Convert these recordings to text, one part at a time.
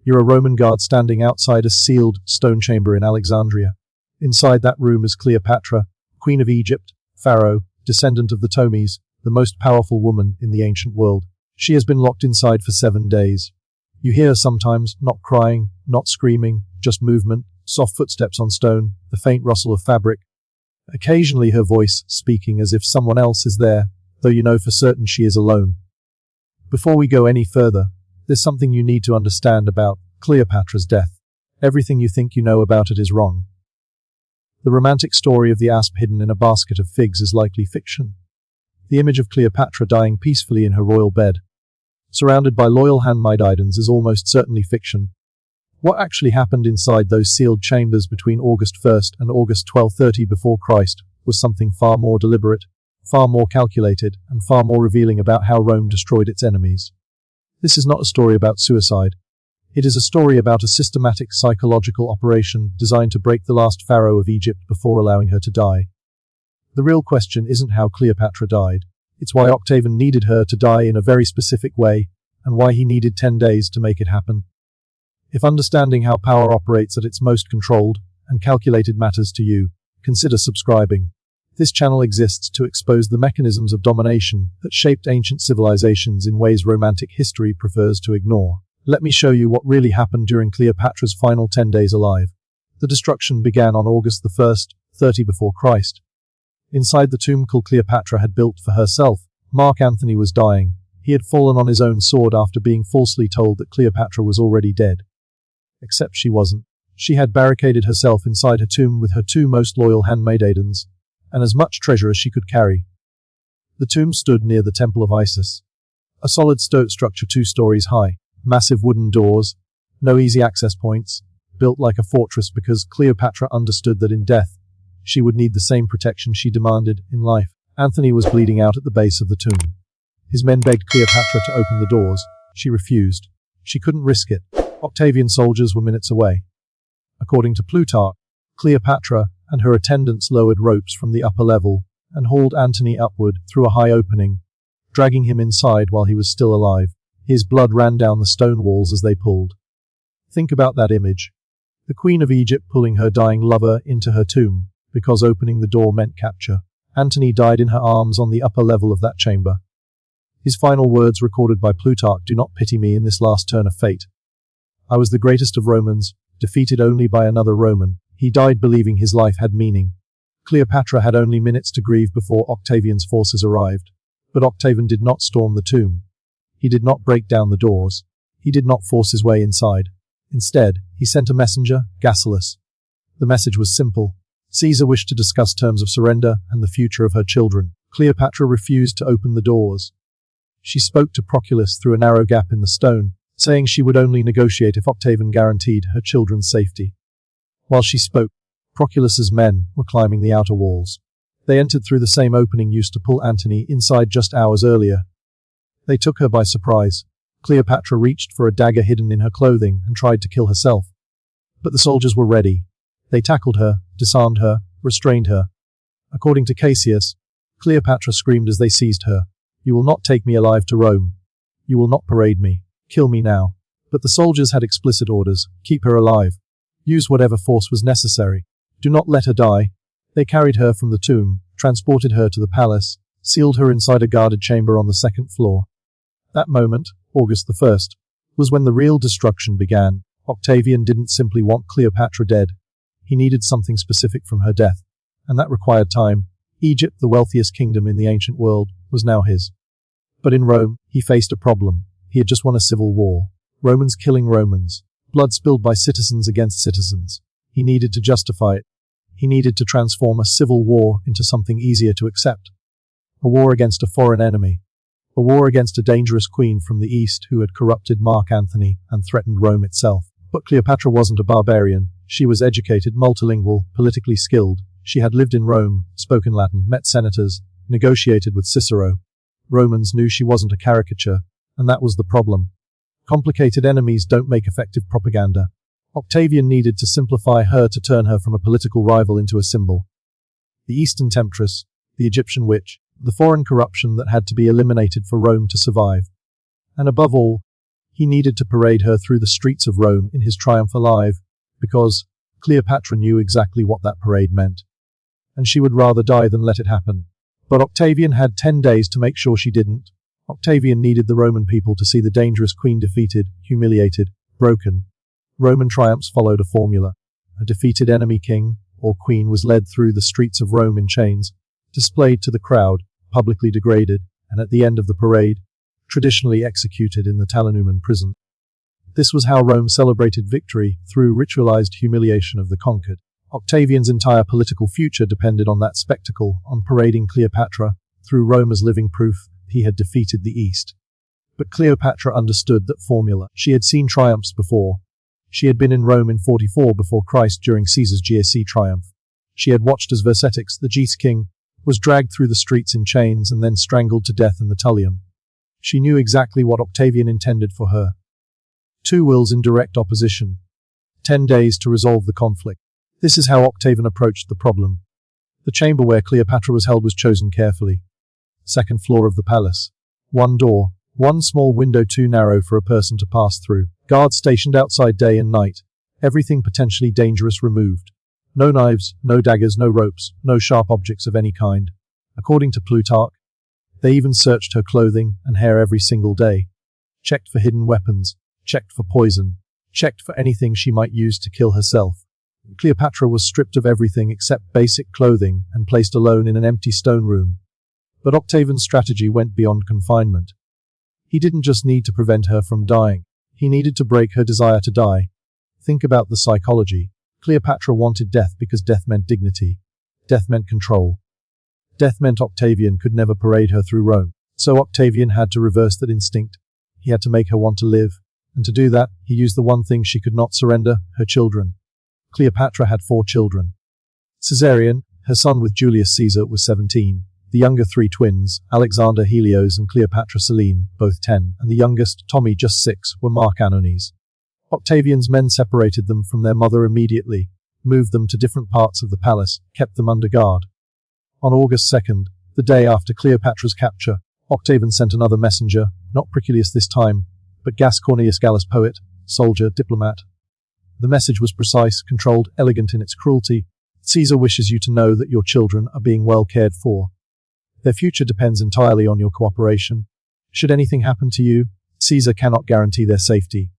You're a Roman guard standing outside a sealed stone chamber in Alexandria. Inside that room is Cleopatra, Queen of Egypt, Pharaoh, descendant of the Ptolemies, the most powerful woman in the ancient world. She has been locked inside for 7 days. You hear her sometimes, not crying, not screaming, just movement, soft footsteps on stone, the faint rustle of fabric. Occasionally her voice speaking as if someone else is there, though you know for certain she is alone. Before we go any further, there's something you need to understand about Cleopatra's death. Everything you think you know about it is wrong. The romantic story of the asp hidden in a basket of figs is likely fiction. The image of Cleopatra dying peacefully in her royal bed, surrounded by loyal handmaidens, is almost certainly fiction. What actually happened inside those sealed chambers between August 1st and August 1230 before Christ was something far more deliberate, far more calculated, and far more revealing about how Rome destroyed its enemies. This is not a story about suicide. It is a story about a systematic psychological operation designed to break the last pharaoh of Egypt before allowing her to die. The real question isn't how Cleopatra died. It's why Octavian needed her to die in a very specific way, and why he needed 10 days to make it happen. If understanding how power operates at its most controlled and calculated matters to you, consider subscribing. This channel exists to expose the mechanisms of domination that shaped ancient civilizations in ways romantic history prefers to ignore. Let me show you what really happened during Cleopatra's final 10 days alive. The destruction began on August 1st, 30 before Christ. Inside the tomb Cleopatra had built for herself, Mark Antony was dying. He had fallen on his own sword after being falsely told that Cleopatra was already dead. Except she wasn't. She had barricaded herself inside her tomb with her 2 most loyal handmaidens, and as much treasure as she could carry. The tomb stood near the Temple of Isis. A solid stone structure 2 stories high, massive wooden doors, no easy access points, built like a fortress because Cleopatra understood that in death, she would need the same protection she demanded in life. Antony was bleeding out at the base of the tomb. His men begged Cleopatra to open the doors. She refused. She couldn't risk it. Octavian soldiers were minutes away. According to Plutarch, Cleopatra and her attendants lowered ropes from the upper level and hauled Antony upward through a high opening, dragging him inside while he was still alive. His blood ran down the stone walls as they pulled. Think about that image. The Queen of Egypt pulling her dying lover into her tomb, because opening the door meant capture. Antony died in her arms on the upper level of that chamber. His final words, recorded by Plutarch, "Do not pity me in this last turn of fate. I was the greatest of Romans, defeated only by another Roman." He died believing his life had meaning. Cleopatra had only minutes to grieve before Octavian's forces arrived. But Octavian did not storm the tomb. He did not break down the doors. He did not force his way inside. Instead, he sent a messenger, Gasilas. The message was simple. Caesar wished to discuss terms of surrender and the future of her children. Cleopatra refused to open the doors. She spoke to Proculus through a narrow gap in the stone, saying she would only negotiate if Octavian guaranteed her children's safety. While she spoke, Proculus's men were climbing the outer walls. They entered through the same opening used to pull Antony inside just hours earlier. They took her by surprise. Cleopatra reached for a dagger hidden in her clothing and tried to kill herself. But the soldiers were ready. They tackled her, disarmed her, restrained her. According to Cassius, Cleopatra screamed as they seized her, "You will not take me alive to Rome. You will not parade me. Kill me now." But the soldiers had explicit orders: keep her alive. Use whatever force was necessary. Do not let her die. They carried her from the tomb, transported her to the palace, sealed her inside a guarded chamber on the 2nd floor. That moment, August 1st, was when the real destruction began. Octavian didn't simply want Cleopatra dead. He needed something specific from her death, and that required time. Egypt, the wealthiest kingdom in the ancient world, was now his. But in Rome, he faced a problem. He had just won a civil war. Romans killing Romans. Blood spilled by citizens against citizens. He needed to justify it. He needed to transform a civil war into something easier to accept. A war against a foreign enemy. A war against a dangerous queen from the east who had corrupted Mark Antony and threatened Rome itself. But Cleopatra wasn't a barbarian. She was educated, multilingual, politically skilled. She had lived in Rome, spoken Latin, met senators, negotiated with Cicero. Romans knew she wasn't a caricature, and that was the problem. Complicated enemies don't make effective propaganda. Octavian needed to simplify her to turn her from a political rival into a symbol. The Eastern temptress, the Egyptian witch, the foreign corruption that had to be eliminated for Rome to survive. And above all, He needed to parade her through the streets of Rome in his triumph alive, because Cleopatra knew exactly what that parade meant. And she would rather die than let it happen. But Octavian had 10 days to make sure she didn't. Octavian needed the Roman people to see the dangerous queen defeated, humiliated, broken. Roman triumphs followed a formula. A defeated enemy king or queen was led through the streets of Rome in chains, displayed to the crowd, publicly degraded, and at the end of the parade, traditionally executed in the Talinuman prison. This was how Rome celebrated victory, through ritualized humiliation of the conquered. Octavian's entire political future depended on that spectacle, on parading Cleopatra through Rome as living proof he had defeated the East. But Cleopatra understood that formula. She had seen triumphs before. She had been in Rome in 44 before Christ during Caesar's GSC triumph. She had watched as Vercingetorix, the Geese king, was dragged through the streets in chains and then strangled to death in the Tullium. She knew exactly what Octavian intended for her. Two wills in direct opposition. 10 days to resolve the conflict. This is how Octavian approached the problem. The chamber where Cleopatra was held was chosen carefully. Second floor of the palace. One door, one small window too narrow for a person to pass through. Guards stationed outside day and night. Everything potentially dangerous removed. No knives, no daggers, no ropes, no sharp objects of any kind. According to Plutarch, they even searched her clothing and hair every single day. Checked for hidden weapons, checked for poison, checked for anything she might use to kill herself. Cleopatra was stripped of everything except basic clothing and placed alone in an empty stone room. But Octavian's strategy went beyond confinement. He didn't just need to prevent her from dying. He needed to break her desire to die. Think about the psychology. Cleopatra wanted death because death meant dignity. Death meant control. Death meant Octavian could never parade her through Rome. So Octavian had to reverse that instinct. He had to make her want to live. And to do that, he used the one thing she could not surrender, her children. Cleopatra had 4 children. Caesarion, her son with Julius Caesar, was 17. The younger 3 twins, Alexander Helios and Cleopatra Selene, both 10, and the youngest, Tommy, just 6, were Mark Antony's. Octavian's men separated them from their mother immediately, moved them to different parts of the palace, kept them under guard. On August 2nd, the day after Cleopatra's capture, Octavian sent another messenger, not Proculius this time, but Gaius Cornelius Gallus, poet, soldier, diplomat. The message was precise, controlled, elegant in its cruelty. Caesar wishes you to know that your children are being well cared for. Their future depends entirely on your cooperation. Should anything happen to you, Caesar cannot guarantee their safety.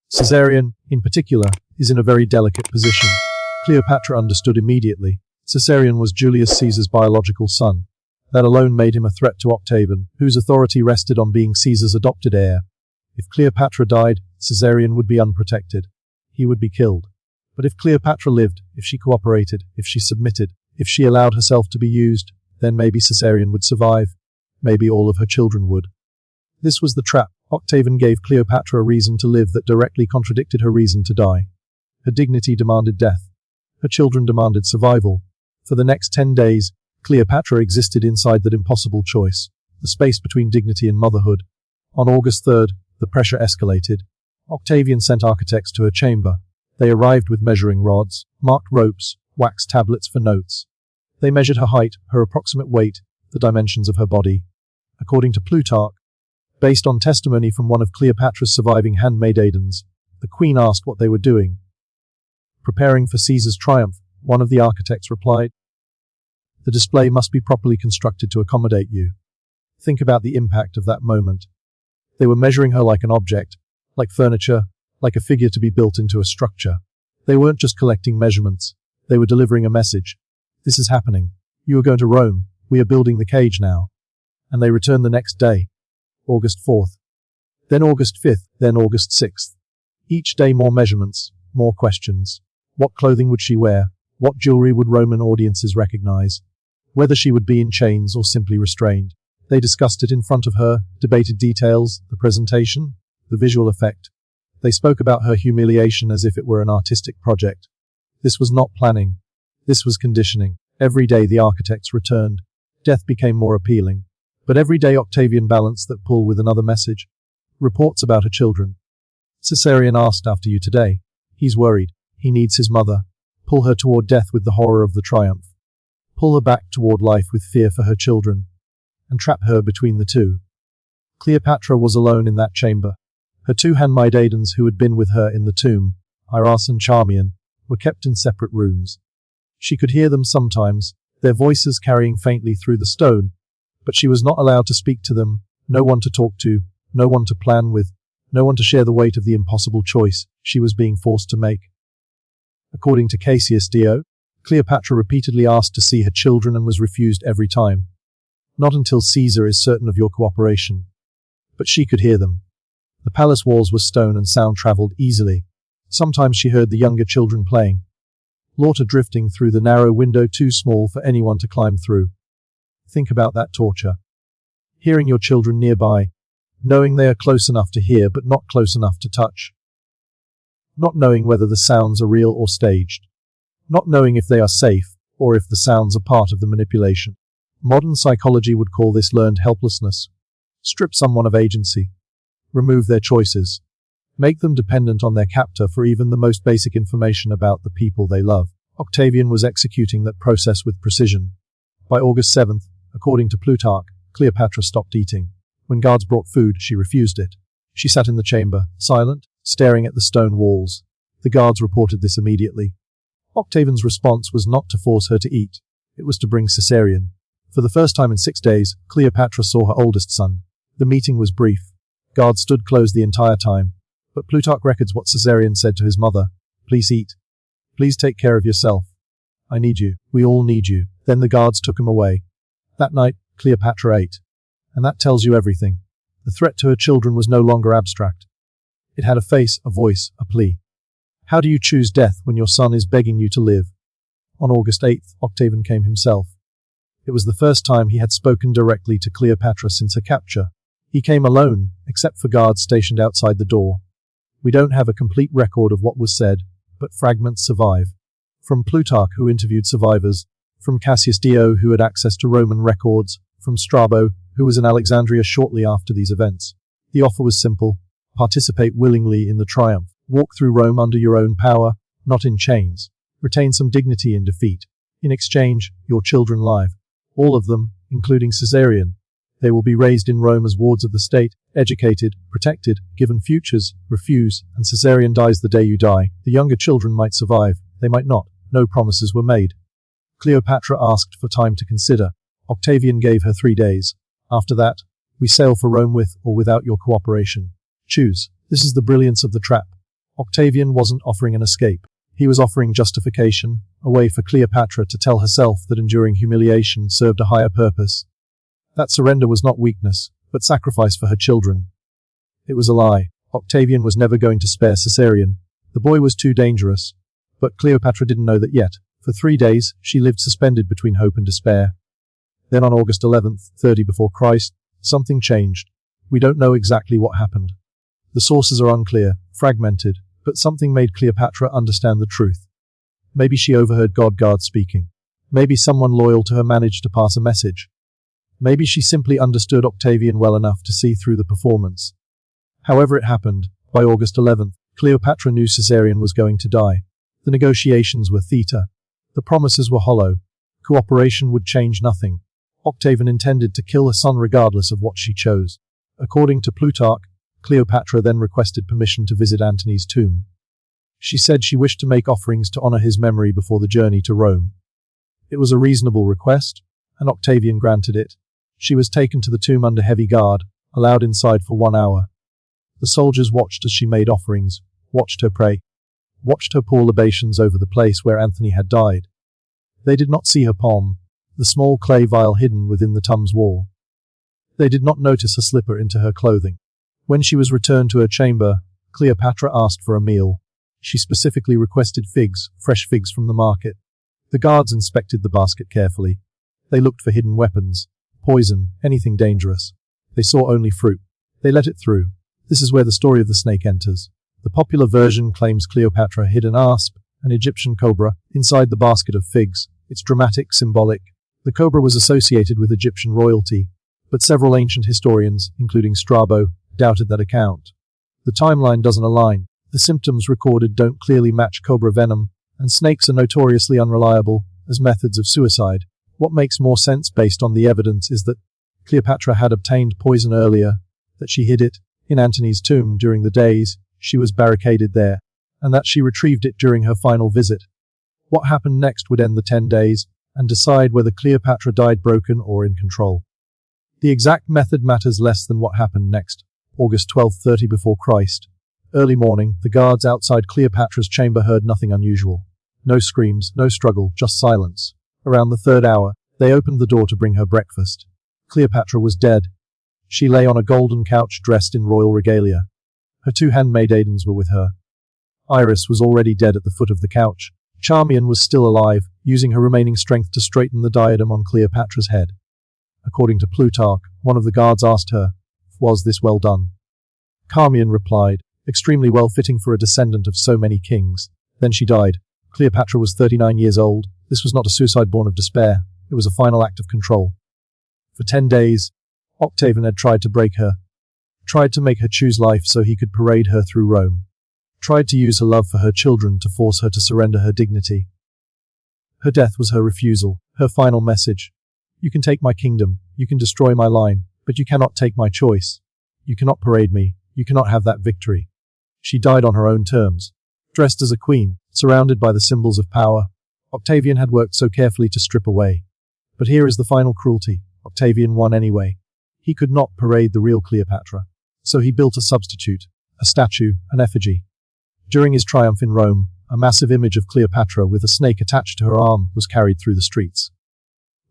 Caesarion, in particular, is in a very delicate position. Cleopatra understood immediately. Caesarion was Julius Caesar's biological son. That alone made him a threat to Octavian, whose authority rested on being Caesar's adopted heir. If Cleopatra died, Caesarion would be unprotected. He would be killed. But if Cleopatra lived, if she cooperated, if she submitted, if she allowed herself to be used, then maybe Caesarion would survive. Maybe all of her children would. This was the trap. Octavian gave Cleopatra a reason to live that directly contradicted her reason to die. Her dignity demanded death. Her children demanded survival. For the next 10 days, Cleopatra existed inside that impossible choice, the space between dignity and motherhood. On August 3rd, the pressure escalated. Octavian sent architects to her chamber. They arrived with measuring rods, marked ropes, wax tablets for notes. They measured her height, her approximate weight, the dimensions of her body. According to Plutarch, based on testimony from one of Cleopatra's surviving handmaidens, the queen asked what they were doing. Preparing for Caesar's triumph, one of the architects replied. The display must be properly constructed to accommodate you. Think about the impact of that moment. They were measuring her like an object, like furniture, like a figure to be built into a structure. They weren't just collecting measurements. They were delivering a message. This is happening. You are going to Rome. We are building the cage now. And they returned the next day. August 4th. Then August 5th. Then August 6th. Each day more measurements, more questions. What clothing would she wear? What jewelry would Roman audiences recognize? Whether she would be in chains or simply restrained. They discussed it in front of her, debated details, the presentation, the visual effect. They spoke about her humiliation as if it were an artistic project. This was not planning. This was conditioning. Every day the architects returned. Death became more appealing. But every day Octavian balanced that pull with another message. Reports about her children. Caesarion asked after you today. He's worried. He needs his mother. Pull her toward death with the horror of the triumph. Pull her back toward life with fear for her children. And trap her between the two. Cleopatra was alone in that chamber. Her two handmaidens who had been with her in the tomb, Iras and Charmian, were kept in separate rooms. She could hear them sometimes, their voices carrying faintly through the stone, but she was not allowed to speak to them, no one to talk to, no one to plan with, no one to share the weight of the impossible choice she was being forced to make. According to Cassius Dio, Cleopatra repeatedly asked to see her children and was refused every time. Not until Caesar is certain of your cooperation. But she could hear them. The palace walls were stone and sound traveled easily. Sometimes she heard the younger children playing. Water drifting through the narrow window too small for anyone to climb through. Think about that torture. Hearing your children nearby, knowing they are close enough to hear but not close enough to touch. Not knowing whether the sounds are real or staged. Not knowing if they are safe, or if the sounds are part of the manipulation. Modern psychology would call this learned helplessness. Strip someone of agency. Remove their choices. Make them dependent on their captor for even the most basic information about the people they love. Octavian was executing that process with precision. By August 7th, according to Plutarch, Cleopatra stopped eating. When guards brought food, she refused it. She sat in the chamber, silent, staring at the stone walls. The guards reported this immediately. Octavian's response was not to force her to eat. It was to bring Caesarion. For the first time in 6 days, Cleopatra saw her oldest son. The meeting was brief. Guards stood closed the entire time. But Plutarch records what Caesarion said to his mother. Please eat. Please take care of yourself. I need you. We all need you. Then the guards took him away. That night, Cleopatra ate. And that tells you everything. The threat to her children was no longer abstract. It had a face, a voice, a plea. How do you choose death when your son is begging you to live? On August 8th, Octavian came himself. It was the first time he had spoken directly to Cleopatra since her capture. He came alone, except for guards stationed outside the door. We don't have a complete record of what was said, but fragments survive. From Plutarch, who interviewed survivors, from Cassius Dio, who had access to Roman records, from Strabo, who was in Alexandria shortly after these events. The offer was simple. Participate willingly in the triumph. Walk through Rome under your own power, not in chains. Retain some dignity in defeat. In exchange, your children live. All of them, including Caesarion. They will be raised in Rome as wards of the state, educated, protected, given futures. Refuse, and Caesarion dies the day you die. The younger children might survive. They might not. No promises were made. Cleopatra asked for time to consider. Octavian gave her 3 days. After that, we sail for Rome with or without your cooperation. Choose. This is the brilliance of the trap. Octavian wasn't offering an escape. He was offering justification, a way for Cleopatra to tell herself that enduring humiliation served a higher purpose. That surrender was not weakness, but sacrifice for her children. It was a lie. Octavian was never going to spare Caesarion. The boy was too dangerous. But Cleopatra didn't know that yet. For 3 days, she lived suspended between hope and despair. Then on August 11th, 30 before Christ, something changed. We don't know exactly what happened. The sources are unclear, fragmented, but something made Cleopatra understand the truth. Maybe she overheard God speaking. Maybe someone loyal to her managed to pass a message. Maybe she simply understood Octavian well enough to see through the performance. However it happened, by August 11th, Cleopatra knew Caesarion was going to die. The negotiations were theatre. The promises were hollow. Cooperation would change nothing. Octavian intended to kill her son regardless of what she chose. According to Plutarch, Cleopatra then requested permission to visit Antony's tomb. She said she wished to make offerings to honor his memory before the journey to Rome. It was a reasonable request, and Octavian granted it. She was taken to the tomb under heavy guard, allowed inside for 1 hour. The soldiers watched as she made offerings, watched her pray, watched her pour libations over the place where Antony had died. They did not see her palm, the small clay vial hidden within the tomb's wall. They did not notice a slipper into her clothing. When she was returned to her chamber, Cleopatra asked for a meal. She specifically requested figs, fresh figs from the market. The guards inspected the basket carefully. They looked for hidden weapons, poison, anything dangerous. They saw only fruit. They let it through. This is where the story of the snake enters. The popular version claims Cleopatra hid an asp, an Egyptian cobra, inside the basket of figs. It's dramatic, symbolic. The cobra was associated with Egyptian royalty, but several ancient historians, including Strabo, doubted that account. The timeline doesn't align. The symptoms recorded don't clearly match cobra venom, and snakes are notoriously unreliable as methods of suicide. What makes more sense based on the evidence is that Cleopatra had obtained poison earlier, that she hid it, in Antony's tomb during the days she was barricaded there, and that she retrieved it during her final visit. What happened next would end the 10 days and decide whether Cleopatra died broken or in control. The exact method matters less than what happened next. August 1230 before Christ. Early morning, the guards outside Cleopatra's chamber heard nothing unusual. No screams, no struggle, just silence. Around the third hour, they opened the door to bring her breakfast. Cleopatra was dead. She lay on a golden couch dressed in royal regalia. Her 2 handmaidens were with her. Iris was already dead at the foot of the couch. Charmian was still alive, using her remaining strength to straighten the diadem on Cleopatra's head. According to Plutarch, one of the guards asked her, "Was this well done?" Charmian replied, "Extremely well fitting for a descendant of so many kings." Then she died. Cleopatra was 39 years old. This was not a suicide born of despair. It was a final act of control. For 10 days, Octavian had tried to break her. Tried to make her choose life so he could parade her through Rome. Tried to use her love for her children to force her to surrender her dignity. Her death was her refusal, her final message. "You can take my kingdom, you can destroy my line, but you cannot take my choice. You cannot parade me, you cannot have that victory." She died on her own terms. Dressed as a queen, surrounded by the symbols of power, Octavian had worked so carefully to strip away. But here is the final cruelty. Octavian won anyway. He could not parade the real Cleopatra. So he built a substitute, a statue, an effigy. During his triumph in Rome, a massive image of Cleopatra with a snake attached to her arm was carried through the streets.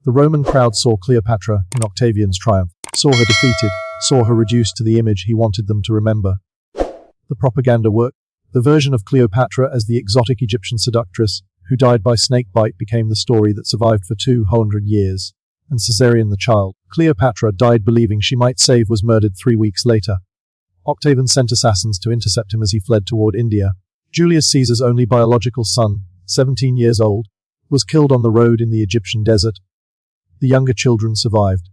The Roman crowd saw Cleopatra in Octavian's triumph, saw her defeated, saw her reduced to the image he wanted them to remember. The propaganda worked. The version of Cleopatra as the exotic Egyptian seductress who died by snake bite became the story that survived for 200 years. And Caesarion the child, Cleopatra died believing she might save, was murdered 3 weeks later. Octavian sent assassins to intercept him as he fled toward India. Julius Caesar's only biological son, 17 years old, was killed on the road in the Egyptian desert. The younger children survived.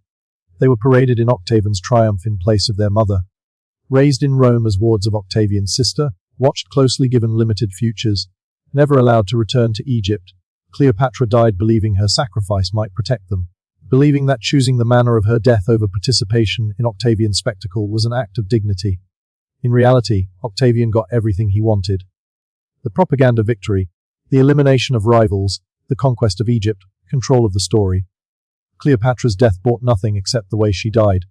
They were paraded in Octavian's triumph in place of their mother. Raised in Rome as wards of Octavian's sister, watched closely given limited futures, never allowed to return to Egypt, Cleopatra died believing her sacrifice might protect them, believing that choosing the manner of her death over participation in Octavian's spectacle was an act of dignity. In reality, Octavian got everything he wanted. The propaganda victory, the elimination of rivals, the conquest of Egypt, control of the story. Cleopatra's death brought nothing except the way she died.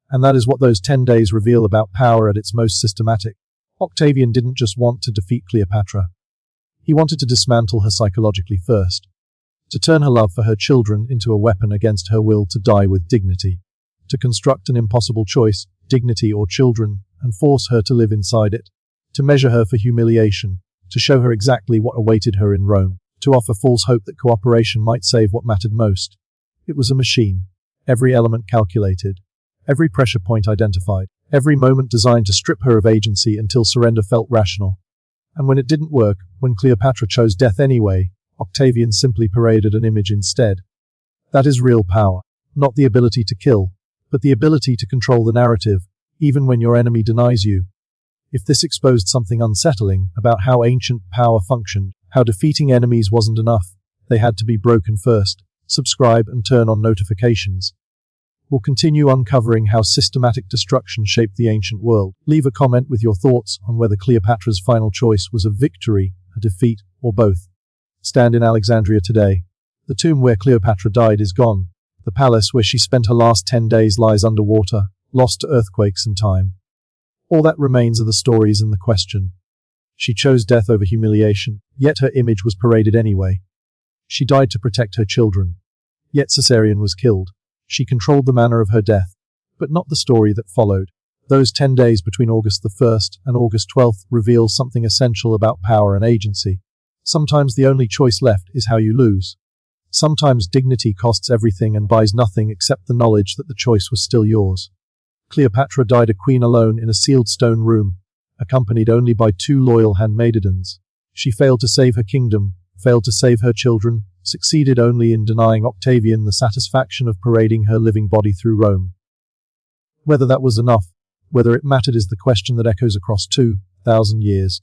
And that is what those 10 days reveal about power at its most systematic. Octavian didn't just want to defeat Cleopatra. He wanted to dismantle her psychologically first. To turn her love for her children into a weapon against her will to die with dignity. To construct an impossible choice, dignity or children, and force her to live inside it. To measure her for humiliation. To show her exactly what awaited her in Rome. To offer false hope that cooperation might save what mattered most. It was a machine. Every element calculated. Every pressure point identified. Every moment designed to strip her of agency until surrender felt rational. And when it didn't work, when Cleopatra chose death anyway, Octavian simply paraded an image instead. That is real power. Not the ability to kill, but the ability to control the narrative, even when your enemy denies you. If this exposed something unsettling about how ancient power functioned, how defeating enemies wasn't enough, they had to be broken first. Subscribe and turn on notifications. We'll continue uncovering how systematic destruction shaped the ancient world. Leave a comment with your thoughts on whether Cleopatra's final choice was a victory, a defeat, or both. Stand in Alexandria today. The tomb where Cleopatra died is gone. The palace where she spent her last 10 days lies underwater, lost to earthquakes and time. All that remains are the stories and the question. She chose death over humiliation, yet her image was paraded anyway. She died to protect her children. Yet Caesarion was killed. She controlled the manner of her death, but not the story that followed. Those 10 days between August the 1st and August 12th reveal something essential about power and agency. Sometimes the only choice left is how you lose. Sometimes dignity costs everything and buys nothing except the knowledge that the choice was still yours. Cleopatra died a queen alone in a sealed stone room, accompanied only by 2 loyal handmaidens. She failed to save her kingdom, failed to save her children, succeeded only in denying Octavian the satisfaction of parading her living body through Rome. Whether that was enough, whether it mattered, is the question that echoes across 2,000 years.